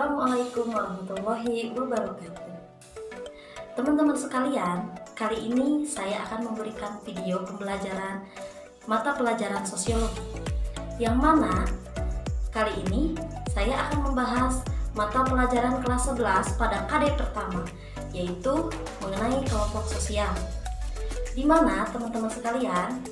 Assalamualaikum warahmatullahi wabarakatuh. Teman-teman sekalian, kali ini saya akan memberikan video pembelajaran mata pelajaran sosiologi, yang mana kali ini saya akan membahas mata pelajaran kelas 11 pada KD pertama, yaitu mengenai kelompok sosial. Di mana teman-teman sekalian,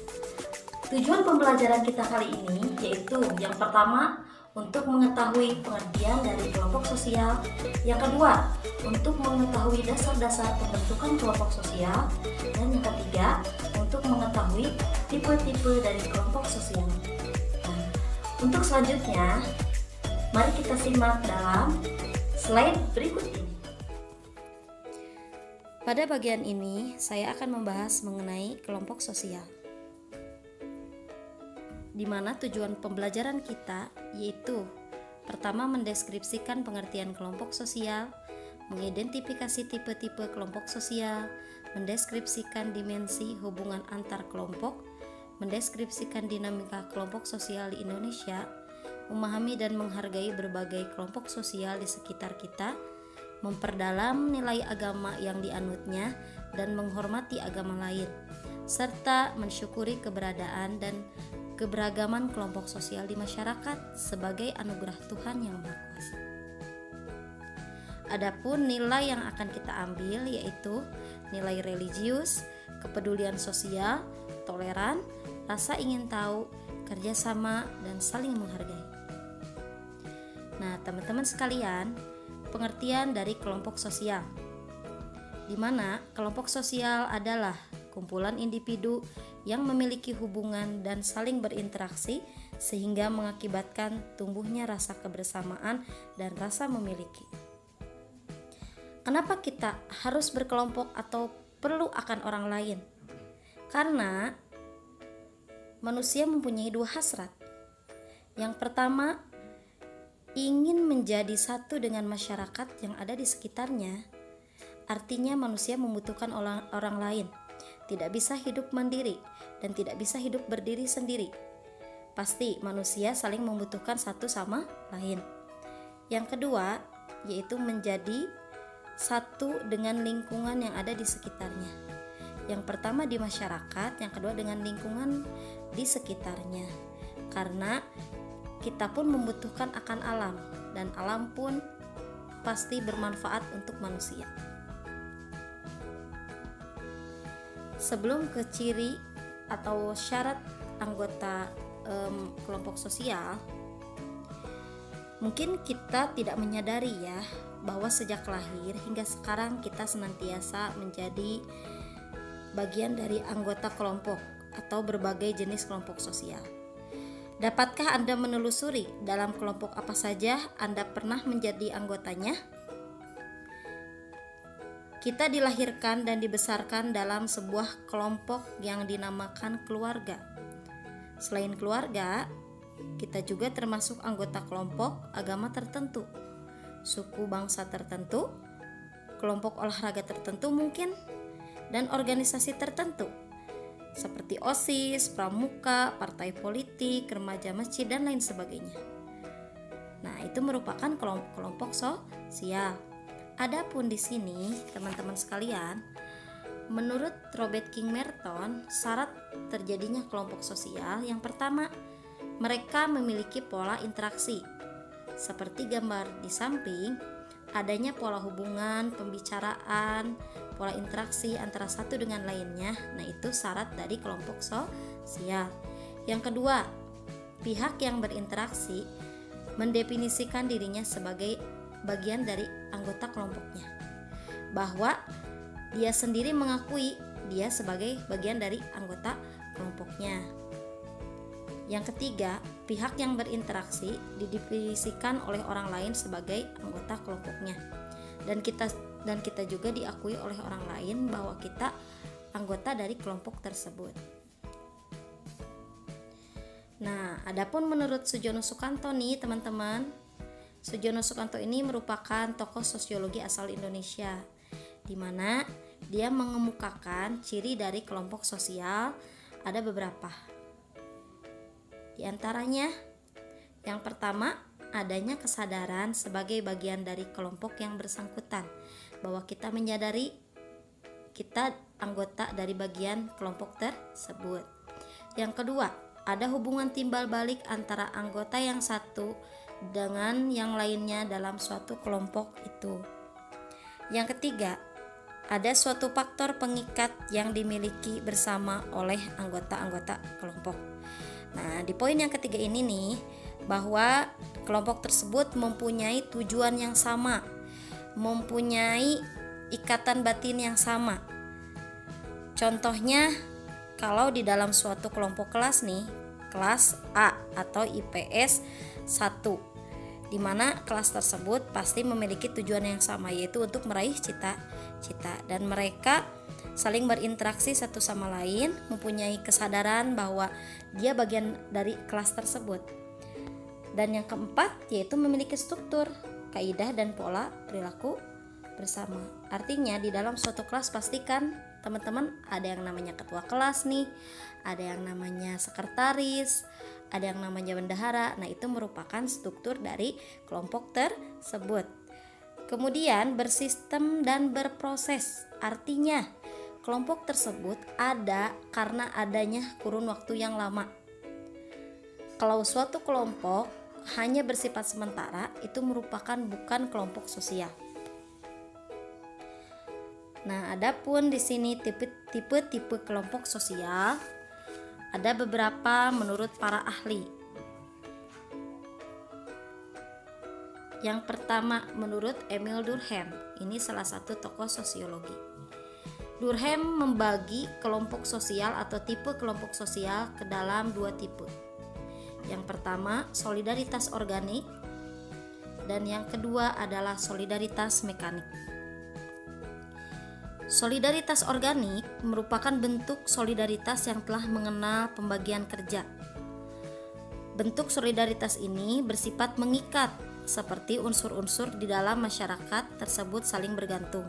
tujuan pembelajaran kita kali ini yaitu yang pertama, untuk mengetahui pengertian dari kelompok sosial. Yang kedua, untuk mengetahui dasar-dasar pembentukan kelompok sosial. Dan yang ketiga, untuk mengetahui tipe-tipe dari kelompok sosial. Nah, untuk selanjutnya, mari kita simak dalam slide berikut ini. Pada bagian ini, saya akan membahas mengenai kelompok sosial, di mana tujuan pembelajaran kita yaitu pertama mendeskripsikan pengertian kelompok sosial, mengidentifikasi tipe-tipe kelompok sosial, mendeskripsikan dimensi hubungan antar kelompok, mendeskripsikan dinamika kelompok sosial di Indonesia, memahami dan menghargai berbagai kelompok sosial di sekitar kita, memperdalam nilai agama yang dianutnya dan menghormati agama lain, serta mensyukuri keberadaan dan keberagaman kelompok sosial di masyarakat sebagai anugerah Tuhan yang Maha Kuasa. Adapun nilai yang akan kita ambil yaitu nilai religius, kepedulian sosial, toleran, rasa ingin tahu, kerjasama, dan saling menghargai. Nah, teman-teman sekalian, pengertian dari kelompok sosial, di mana kelompok sosial adalah kumpulan individu yang memiliki hubungan dan saling berinteraksi sehingga mengakibatkan tumbuhnya rasa kebersamaan dan rasa memiliki. Kenapa kita harus berkelompok atau perlu akan orang lain? Karena manusia mempunyai dua hasrat. Yang pertama, ingin menjadi satu dengan masyarakat yang ada di sekitarnya. Artinya manusia membutuhkan orang lain. Tidak bisa hidup mandiri dan tidak bisa hidup berdiri sendiri. Pasti manusia saling membutuhkan satu sama lain. Yang kedua, yaitu menjadi satu dengan lingkungan yang ada di sekitarnya. Yang pertama di masyarakat, yang kedua dengan lingkungan di sekitarnya. Karena kita pun membutuhkan akan alam, dan alam pun pasti bermanfaat untuk manusia. Sebelum ke ciri atau syarat anggota kelompok sosial, mungkin kita tidak menyadari ya bahwa sejak lahir hingga sekarang kita senantiasa menjadi bagian dari anggota kelompok atau berbagai jenis kelompok sosial. Dapatkah Anda menelusuri dalam kelompok apa saja Anda pernah menjadi anggotanya? Kita dilahirkan dan dibesarkan dalam sebuah kelompok yang dinamakan keluarga. Selain keluarga, kita juga termasuk anggota kelompok agama tertentu, suku bangsa tertentu, kelompok olahraga tertentu mungkin, dan organisasi tertentu seperti OSIS, pramuka, partai politik, remaja masjid, dan lain sebagainya. Nah, itu merupakan kelompok sosial. Adapun di sini, teman-teman sekalian, menurut Robert King Merton, syarat terjadinya kelompok sosial yang pertama, mereka memiliki pola interaksi. Seperti gambar di samping, adanya pola hubungan, pembicaraan, pola interaksi antara satu dengan lainnya. Nah, itu syarat dari kelompok sosial. Yang kedua, pihak yang berinteraksi mendefinisikan dirinya sebagai bagian dari anggota kelompoknya, bahwa dia sendiri mengakui dia sebagai bagian dari anggota kelompoknya. Yang ketiga, pihak yang berinteraksi didefinisikan oleh orang lain sebagai anggota kelompoknya, dan kita juga diakui oleh orang lain bahwa kita anggota dari kelompok tersebut. Nah, adapun menurut Sujono Sukanto nih teman-teman, Sujono Sukanto ini merupakan tokoh sosiologi asal Indonesia, di mana dia mengemukakan ciri dari kelompok sosial ada beberapa. Di antaranya, yang pertama adanya kesadaran sebagai bagian dari kelompok yang bersangkutan, bahwa kita menyadari kita anggota dari bagian kelompok tersebut. Yang kedua, ada hubungan timbal balik antara anggota yang satu dengan yang lainnya dalam suatu kelompok itu. Yang ketiga, ada suatu faktor pengikat yang dimiliki bersama oleh anggota-anggota kelompok. Nah, di poin yang ketiga ini nih, bahwa kelompok tersebut mempunyai tujuan yang sama, mempunyai ikatan batin yang sama. Contohnya, kalau di dalam suatu kelompok kelas nih, kelas A atau IPS 1, di mana kelas tersebut pasti memiliki tujuan yang sama, yaitu untuk meraih cita-cita, dan mereka saling berinteraksi satu sama lain, mempunyai kesadaran bahwa dia bagian dari kelas tersebut. Dan yang keempat, yaitu memiliki struktur, kaidah dan pola perilaku bersama. Artinya di dalam suatu kelas pastikan teman-teman ada yang namanya ketua kelas nih, ada yang namanya sekretaris, ada yang namanya bendahara. Nah, itu merupakan struktur dari kelompok tersebut. Kemudian bersistem dan berproses. Artinya kelompok tersebut ada karena adanya kurun waktu yang lama. Kalau suatu kelompok hanya bersifat sementara, itu merupakan bukan kelompok sosial. Nah, adapun di sini tipe-tipe kelompok sosial ada beberapa menurut para ahli. Yang pertama menurut Emil Durkheim, ini salah satu tokoh sosiologi. Durkheim membagi kelompok sosial atau tipe kelompok sosial ke dalam dua tipe. Yang pertama solidaritas organik, dan yang kedua adalah solidaritas mekanik. Solidaritas organik merupakan bentuk solidaritas yang telah mengenal pembagian kerja. Bentuk solidaritas ini bersifat mengikat, seperti unsur-unsur di dalam masyarakat tersebut saling bergantung.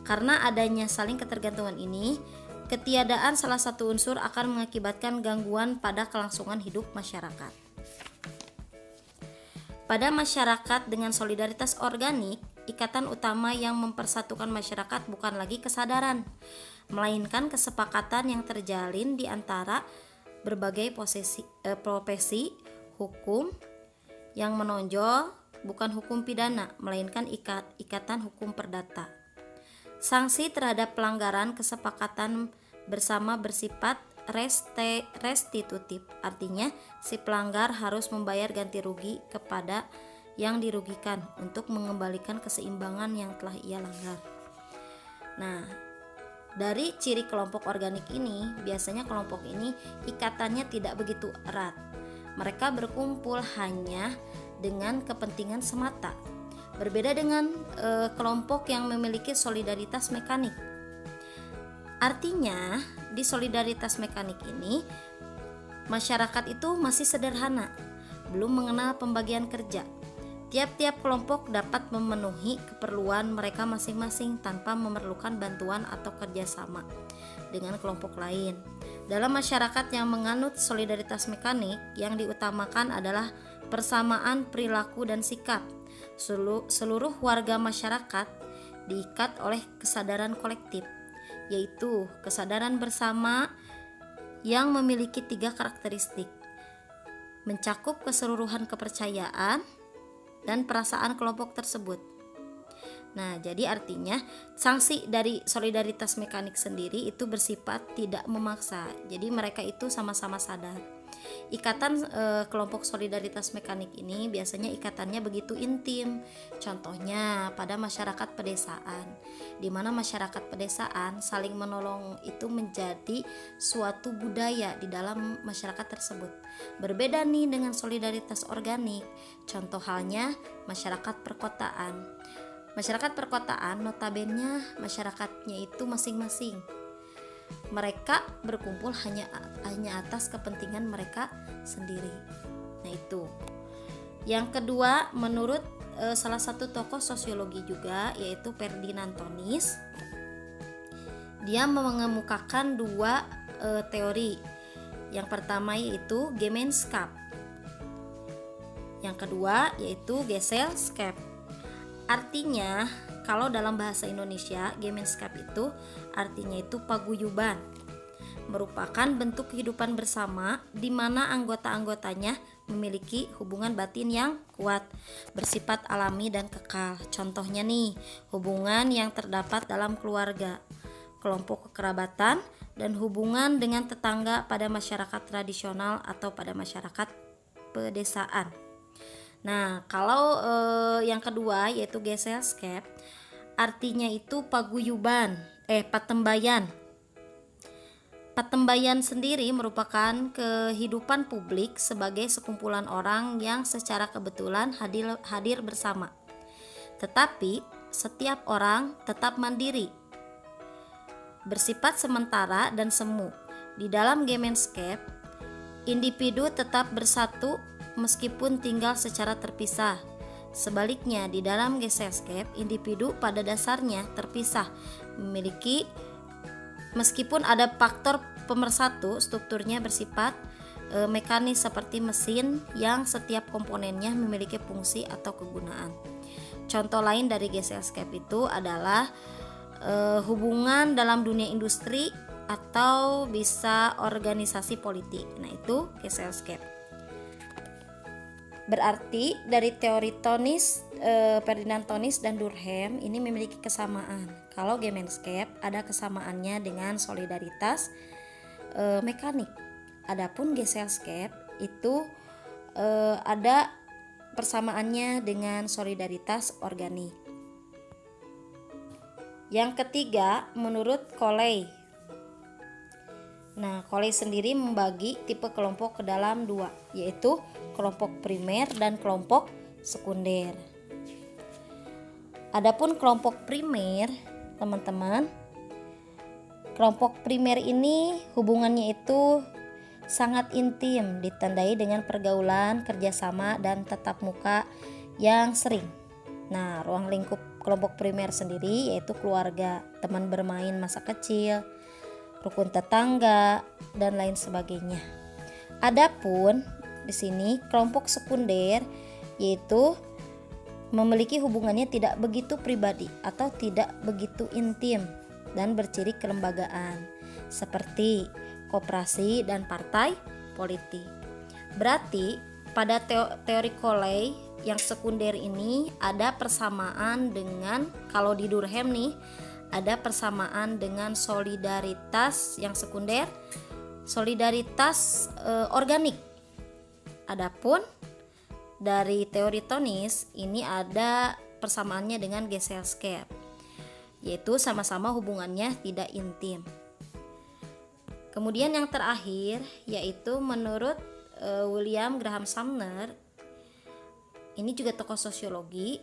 Karena adanya saling ketergantungan ini, ketiadaan salah satu unsur akan mengakibatkan gangguan pada kelangsungan hidup masyarakat. Pada masyarakat dengan solidaritas organik, ikatan utama yang mempersatukan masyarakat bukan lagi kesadaran, melainkan kesepakatan yang terjalin di antara berbagai profesi hukum yang menonjol, bukan hukum pidana, melainkan ikatan hukum perdata. Sanksi terhadap pelanggaran kesepakatan bersama bersifat restitutif, artinya si pelanggar harus membayar ganti rugi kepada yang dirugikan untuk mengembalikan keseimbangan yang telah ia langgar. Nah, dari ciri kelompok organik ini, biasanya kelompok ini ikatannya tidak begitu erat. Mereka berkumpul hanya dengan kepentingan semata. Berbeda dengan kelompok yang memiliki solidaritas mekanik. Artinya, di solidaritas mekanik ini, masyarakat itu masih sederhana, belum mengenal pembagian kerja. Tiap-tiap kelompok dapat memenuhi keperluan mereka masing-masing tanpa memerlukan bantuan atau kerjasama dengan kelompok lain. Dalam masyarakat yang menganut solidaritas mekanik, yang diutamakan adalah persamaan perilaku dan sikap. Seluruh warga masyarakat diikat oleh kesadaran kolektif, yaitu kesadaran bersama yang memiliki 3 karakteristik: mencakup keseluruhan kepercayaan dan perasaan kelompok tersebut. Nah, jadi artinya sanksi dari solidaritas mekanik sendiri itu bersifat tidak memaksa. Jadi mereka itu sama-sama sadar. Ikatan kelompok solidaritas mekanik ini biasanya ikatannya begitu intim. Contohnya pada masyarakat pedesaan, di mana masyarakat pedesaan saling menolong itu menjadi suatu budaya di dalam masyarakat tersebut. Berbeda nih dengan solidaritas organik. Contoh halnya masyarakat perkotaan. Masyarakat perkotaan notabene masyarakatnya itu masing-masing. Mereka berkumpul hanya atas kepentingan mereka sendiri. Nah, itu. Yang kedua, menurut salah satu tokoh sosiologi juga, yaitu Ferdinand Tönnies, dia mengemukakan 2 teori. Yang pertama yaitu Gemeinschaft. Yang kedua yaitu Gesellschaft. Artinya kalau dalam bahasa Indonesia Gemeinschaft itu artinya itu paguyuban, merupakan bentuk kehidupan bersama di mana anggota-anggotanya memiliki hubungan batin yang kuat, bersifat alami dan kekal. Contohnya nih, hubungan yang terdapat dalam keluarga, kelompok kekerabatan, dan hubungan dengan tetangga pada masyarakat tradisional atau pada masyarakat pedesaan. Nah, kalau yang kedua yaitu Gesellschaft, artinya itu patembayan. Patembayan sendiri merupakan kehidupan publik sebagai sekumpulan orang yang secara kebetulan hadir bersama. Tetapi setiap orang tetap mandiri, bersifat sementara dan semu. Di dalam Gemeinschaft, individu tetap bersatu meskipun tinggal secara terpisah. Sebaliknya, di dalam Gesellschaft, individu pada dasarnya terpisah, meskipun ada faktor pemersatu, strukturnya bersifat mekanis seperti mesin yang setiap komponennya memiliki fungsi atau kegunaan. Contoh lain dari Gesellschaft itu adalah hubungan dalam dunia industri atau bisa organisasi politik. Nah, itu Gesellschaft. Berarti dari teori Ferdinand Tönnies dan Durkheim ini memiliki kesamaan. Kalau Gemeinschaft ada kesamaannya dengan solidaritas mekanik. Adapun Gesellschaft itu ada persamaannya dengan solidaritas organik. Yang ketiga, menurut Coley. Nah, Coley sendiri membagi tipe kelompok ke dalam dua, yaitu kelompok primer dan kelompok sekunder. Adapun kelompok primer, teman-teman, kelompok primer ini hubungannya itu sangat intim, ditandai dengan pergaulan, kerjasama, dan tatap muka yang sering. Nah, ruang lingkup kelompok primer sendiri yaitu keluarga, teman bermain masa kecil, rukun tetangga, dan lain sebagainya. Adapun di sini kelompok sekunder yaitu memiliki hubungannya tidak begitu pribadi atau tidak begitu intim dan berciri kelembagaan seperti koperasi dan partai politik. Berarti pada teori Coley yang sekunder ini ada persamaan dengan, kalau di Durkheim nih, ada persamaan dengan solidaritas yang sekunder, solidaritas organik. Adapun dari teori Tönnies ini ada persamaannya dengan Gesellschaft, yaitu sama-sama hubungannya tidak intim. Kemudian yang terakhir yaitu menurut William Graham Sumner, ini juga tokoh sosiologi,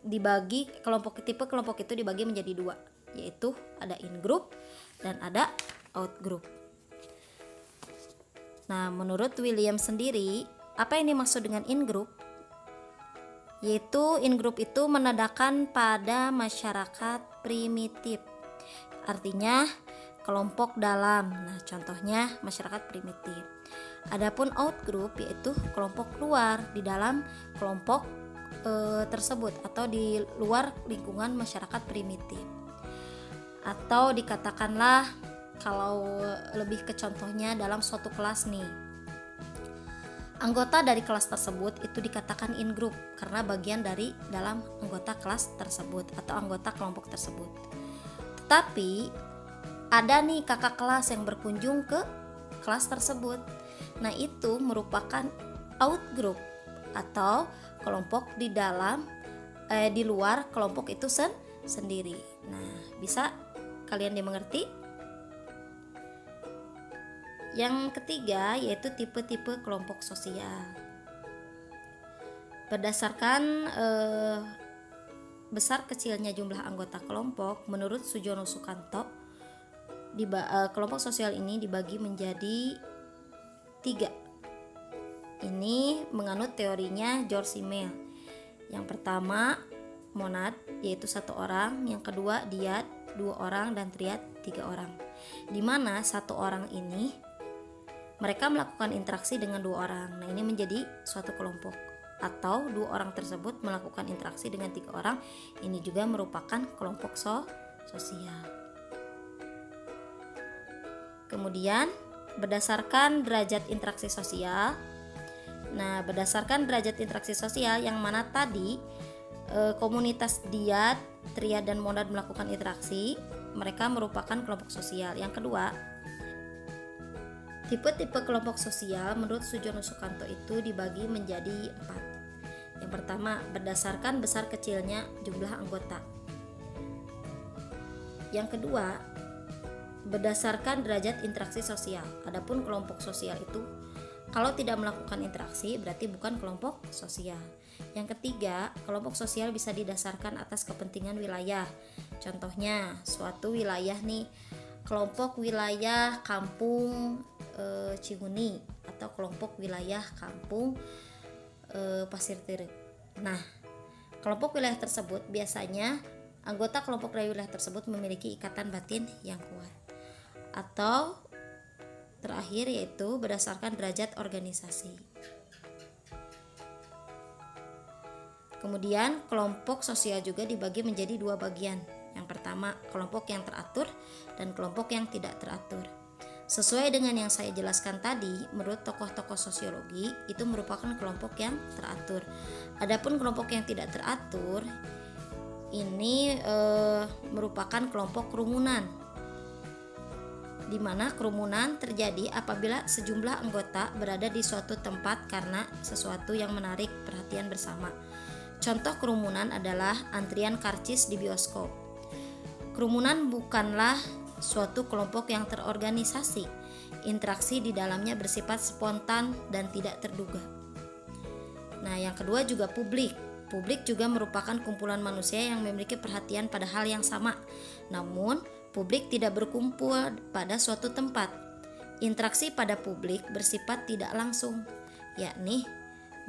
dibagi tipe kelompok itu dibagi menjadi dua, yaitu ada in group dan ada out group. Nah, menurut William sendiri, apa yang dimaksud dengan in group? Yaitu in group itu menandakan pada masyarakat primitif, artinya kelompok dalam. Nah, contohnya masyarakat primitif. Adapun out group yaitu kelompok luar di dalam kelompok tersebut atau di luar lingkungan masyarakat primitif. Atau dikatakanlah kalau lebih ke contohnya dalam suatu kelas nih, anggota dari kelas tersebut itu dikatakan in group karena bagian dari dalam anggota kelas tersebut atau anggota kelompok tersebut. Tetapi ada nih kakak kelas yang berkunjung ke kelas tersebut. Nah, itu merupakan out group atau kelompok di luar kelompok itu sendiri. Nah, bisa kalian dimengerti? Yang ketiga yaitu tipe-tipe kelompok sosial. Berdasarkan besar kecilnya jumlah anggota kelompok, menurut Sujono Sukanto, kelompok sosial ini dibagi menjadi 3. Ini menganut teorinya George Simmel. Yang pertama monad, yaitu 1 orang. Yang kedua dyad, 2 orang, dan triad, 3 orang. Di mana 1 orang ini mereka melakukan interaksi dengan 2 orang. Nah, ini menjadi suatu kelompok. atau 2 orang tersebut melakukan interaksi dengan 3 orang. Ini juga merupakan kelompok sosial. Kemudian berdasarkan derajat interaksi sosial. Nah, berdasarkan derajat interaksi sosial yang mana tadi komunitas diad, triad, dan monad melakukan interaksi, mereka merupakan kelompok sosial. Yang kedua, tipe-tipe kelompok sosial menurut Sujono Sukanto itu dibagi menjadi 4. Yang pertama, berdasarkan besar kecilnya jumlah anggota. Yang kedua, berdasarkan derajat interaksi sosial. Adapun kelompok sosial itu kalau tidak melakukan interaksi berarti bukan kelompok sosial. Yang ketiga, kelompok sosial bisa didasarkan atas kepentingan wilayah. Contohnya, suatu wilayah nih, kelompok wilayah kampung Cihuni atau kelompok wilayah kampung Pasir Tirip. Nah, kelompok wilayah tersebut biasanya anggota kelompok dari wilayah tersebut memiliki ikatan batin yang kuat. Atau terakhir yaitu berdasarkan derajat organisasi. Kemudian kelompok sosial juga dibagi menjadi 2 bagian. Yang pertama, kelompok yang teratur dan kelompok yang tidak teratur. Sesuai dengan yang saya jelaskan tadi, menurut tokoh-tokoh sosiologi itu merupakan kelompok yang teratur. Adapun kelompok yang tidak teratur ini merupakan kelompok kerumunan, di mana kerumunan terjadi apabila sejumlah anggota berada di suatu tempat karena sesuatu yang menarik perhatian bersama. Contoh kerumunan adalah antrian karcis di bioskop. Kerumunan bukanlah suatu kelompok yang terorganisasi. Interaksi di dalamnya bersifat spontan dan tidak terduga. Nah, yang kedua juga publik. Publik juga merupakan kumpulan manusia yang memiliki perhatian pada hal yang sama. Namun, publik tidak berkumpul pada suatu tempat. Interaksi pada publik bersifat tidak langsung, yakni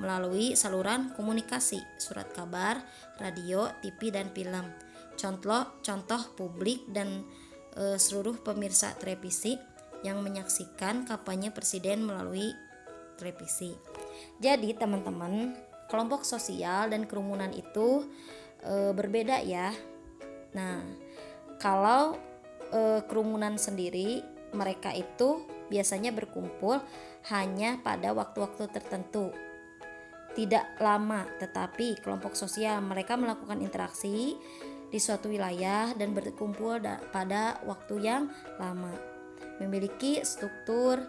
melalui saluran komunikasi, surat kabar, radio, TV, dan film. Contoh publik dan seluruh pemirsa televisi yang menyaksikan kampanye presiden melalui televisi. Jadi teman-teman, kelompok sosial dan kerumunan itu berbeda ya. Nah, kalau kerumunan sendiri, mereka itu biasanya berkumpul hanya pada waktu-waktu tertentu, tidak lama. Tetapi kelompok sosial mereka melakukan interaksi di suatu wilayah dan berkumpul pada waktu yang lama, memiliki struktur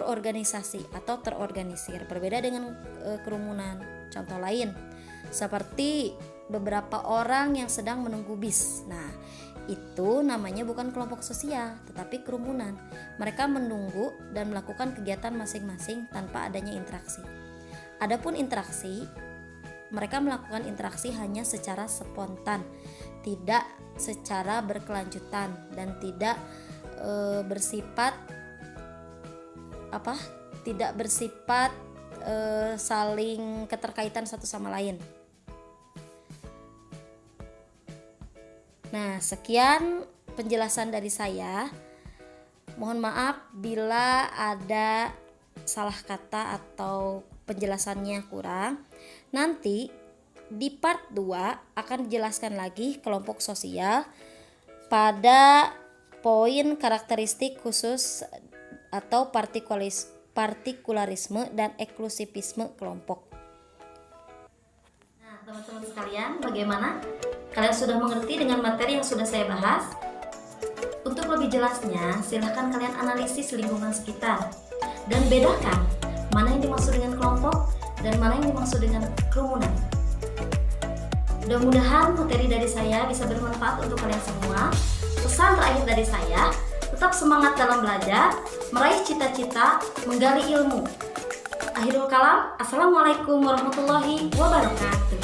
organisasi atau terorganisir, berbeda dengan kerumunan. Contoh lain seperti beberapa orang yang sedang menunggu bis. Nah, itu namanya bukan kelompok sosial, tetapi kerumunan. Mereka menunggu dan melakukan kegiatan masing-masing tanpa adanya interaksi. Adapun interaksi, mereka melakukan interaksi hanya secara spontan, tidak secara berkelanjutan dan tidak bersifat saling keterkaitan satu sama lain. Nah, sekian penjelasan dari saya. Mohon maaf bila ada salah kata atau penjelasannya kurang. Nanti di part 2 akan dijelaskan lagi kelompok sosial pada poin karakteristik khusus atau partikularisme dan eksklusivisme kelompok. Nah, teman-teman sekalian, bagaimana? Kalian sudah mengerti dengan materi yang sudah saya bahas? Untuk lebih jelasnya, silahkan kalian analisis lingkungan sekitar dan bedakan mana yang dimaksud dengan kelompok dan mana yang dimaksud dengan kerumunan. Mudah-mudahan materi dari saya bisa bermanfaat untuk kalian semua. Pesan terakhir dari saya, tetap semangat dalam belajar, meraih cita-cita, menggali ilmu. Akhirul kalam, Assalamualaikum warahmatullahi wabarakatuh.